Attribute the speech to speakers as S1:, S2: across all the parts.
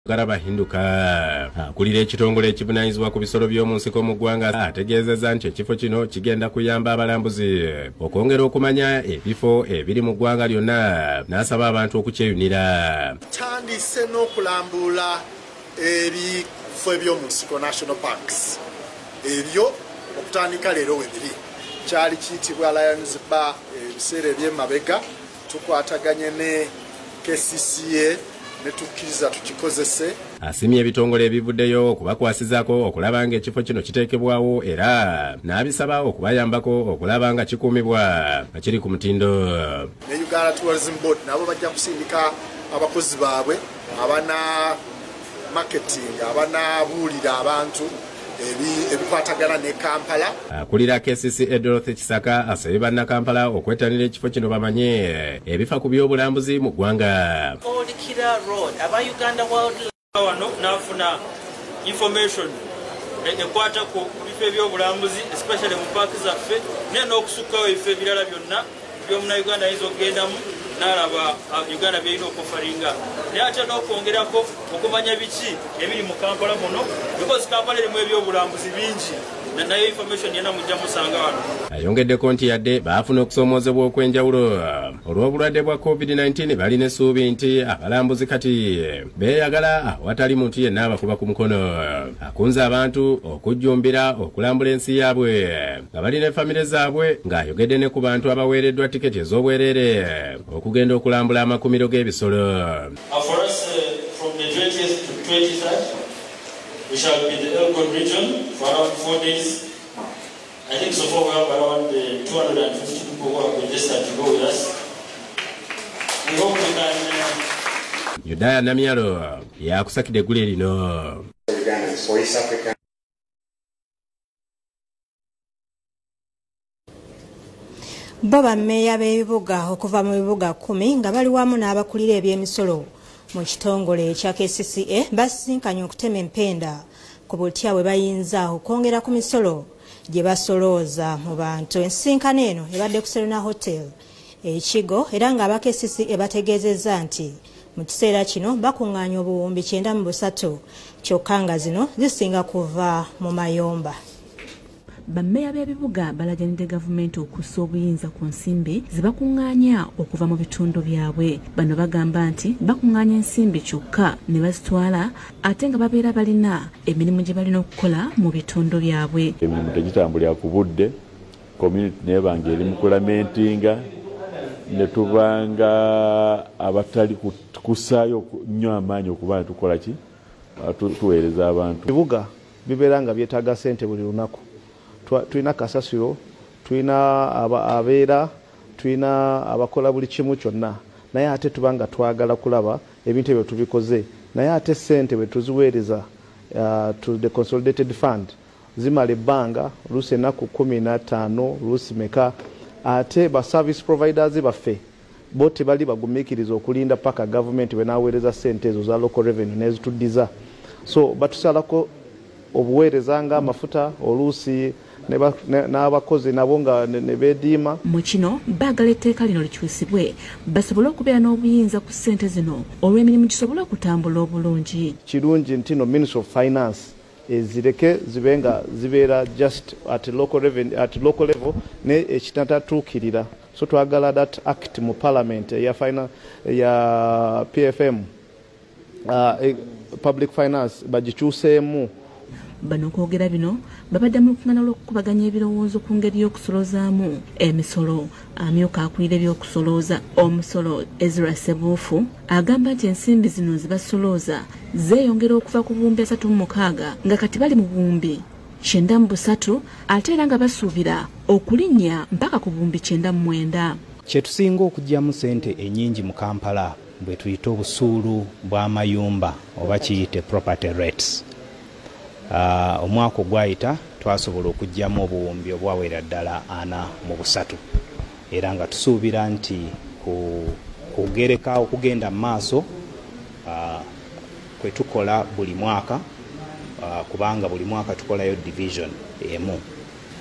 S1: Garaba hinduka akulira ekitongole ekibunanyizibwa ku bisolo by'omu nsiko mu ggwanga ategeezezza nti ekifo kino kigenda kuyamba abalambuzi okwongera okumanya ebifo ebiri mu ggwanga lyonna n'asaba abantu okukyeyunira.
S2: Tandise n'okulambula ebifo eby'omu nsiko national parks ebyo okutandika leero webiri kyali kiyitibwa Lions Bar ebiseera eby'emabega tukwataganye ne KCCA netukkiriza tukikozese.
S1: Asimye ebitongole ebivuddeyo okubakwasizaako okulaba ng'ekifo kino kiteekebwawo era n'abisaba okubayambako okulaba nga kikuumibwa nga kiri ku mutindo.
S2: Ne Uganda Tourism Board nabo bajja kusindika abakozi baabwe abana marketing abanabuulira abantu ebikwatagana ne Kampala.
S1: Akulira KCCA Dorothy Kisaka asabye bannakampala okwetanira ekifo kino bamanye ebifa ku by'obulambuzi mu ggwanga.
S3: Uganda wano nafuna information ekwata ku bifo eby'obulambuzi especially mu paaki zaffe naye n'okusukkawo ebifo ebirala byonna by'omunnayuganda ayinza okugendamu n'alaba Uganda byerina okufaringa naye ate n'okwongerako okumanya biki ebiri mu Kampala muno because Kampala erimu ebyobulambuzi bingi nayo information yena mujja musanga wano.
S1: Ayongeddeko nti yadde baafuna okusoomoozebwa okw'enjawulo olw'obulwadde bwa COVID-19 balina essuubi nti abalambuzi kati beeyagala awatali muntu yenna abakuba ku mukono. Akunze abantu okujjumbira okulambula ensi yaabwe nga balina efamire zaabwe ng'ayogedde ne ku bantu abaweereddwa tiketi ez'obwereere okugenda okulambula amakumiro g'ebisolo.
S3: From the 20th to 23rd we shall be in the Elgon region for around 4 days. I think so far we have around 250 people who have registered to go with us. We hope we can...
S1: Yudaya Namyalo yakusakidde eggulu lino.
S4: Baba mmeeya b'ebibuga okuva mu bibuga 10 nga bali wamu n'abakulira eby'emisolo mu kitongole ekya KCCA basinkanye okutema empenda ku butya bwe bayinza okwongera ku misolo gye basolooza mu bantu. Ensinkano eno ebadde ku Serena Hotel ekigo era nga aba KCCA bategeezezza nti mu kiseera kino bakuŋŋaanya obuwumbi 93 kyokka nga zino zisinga kuva mu mayomba.
S5: Bammeeya b'ebibuga balajanidde gavumenti okussa obuyinza ku nsimbi zibakuŋŋaanya okuva mu bitundu byabwe. Bano bagamba nti bakuŋŋaanya ensimbi kyokka ne bazitwala ate nga babeera balina emirimu gye balina okukola mu bitundu byabwe.
S6: Emirimu tegitambulira ku budde, community nebanga eri mu kulamentinga ne tubanga abatali kussaayo nnyo amaanyi okuba tukola ki tuweereza abantu.
S7: Ebibuga bibeera nga byetaaga ssente buli lunaku. Tuina kasasiro, tuina abeera, tuina abakola buli kimu kyonna. Naye ate tubanga twagala kulaba ebintu ebyo tubikoze. Naye ate ssente bwe tuziweereza to the consolidated fund zimala ebbanga luusi ennaku 15 luusi meka. Ate ba service providers baffe bo tebali bagumiikiriza okulinda paka government bwenaaweereza ssente ezo za local revenue nezituddiza. So batusalako obuweereza nga amafuta oluusi n'abakozi nabo nga ne beediima.
S5: Mu kino baagala etteeka lino likyusibwe basobole okubeera n'obuyinza ku ssente zino olw'emirimu gisobole okutambula obulungi.
S7: Kirungi nti no Ministry of Finance ezireke zibenga zibeera just at local level ne ekitatatuukirira. So twagala that act mu parliament ya PFM public finance bagikyuseemu.
S5: Bano kwogera bino babadde mu lukuŋŋaana lw'okukubaganya ebirowoozo ku ngeri y'okusolozaamu emisolo. Amyuka akulira ebyokusolooza omusolo Ezra Sebuufu agamba nti ensimbi zino zibasolooza zeeyongera okuva ku buwumbi 36 nga kati bali mu buwumbi 93 ate era nga basuubira okulinnya mpaka ku buwumbi 99.
S8: Kyetusinga okuggyamu ssente ennyingi mu Kampala bwe tuyita obusuulu bw'amayumba oba kiyite property rates. Omwaka ogwayita twasobola okuggyamu obuwumbi obwawera ddala 43 era nga tusuubira nti kugereka okugenda mu maaso kwe tukola buli mwaka kubanga buli mwaka tukolayo division emu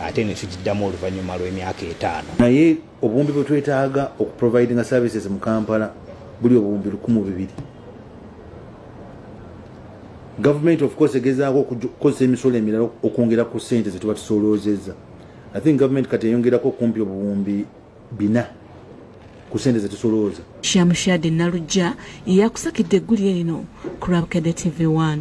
S8: ate ne tugiddamu oluvannyuma lw'emyaka 5.
S9: Naye obuwumbi bwe twetaaga okuprovidinga services mu Kampala buli obuwumbi 1,200. Government of course egezaako okukozesa emisolo emirala okwongera ku ssente zetuba tusolozezza. I think government kati eyongerako kumpi obuwumbi 4 ku ssente zetusolooza.
S5: Shamushade Nalujja yakusakidde eggulire lino ku Rabkedde TV1.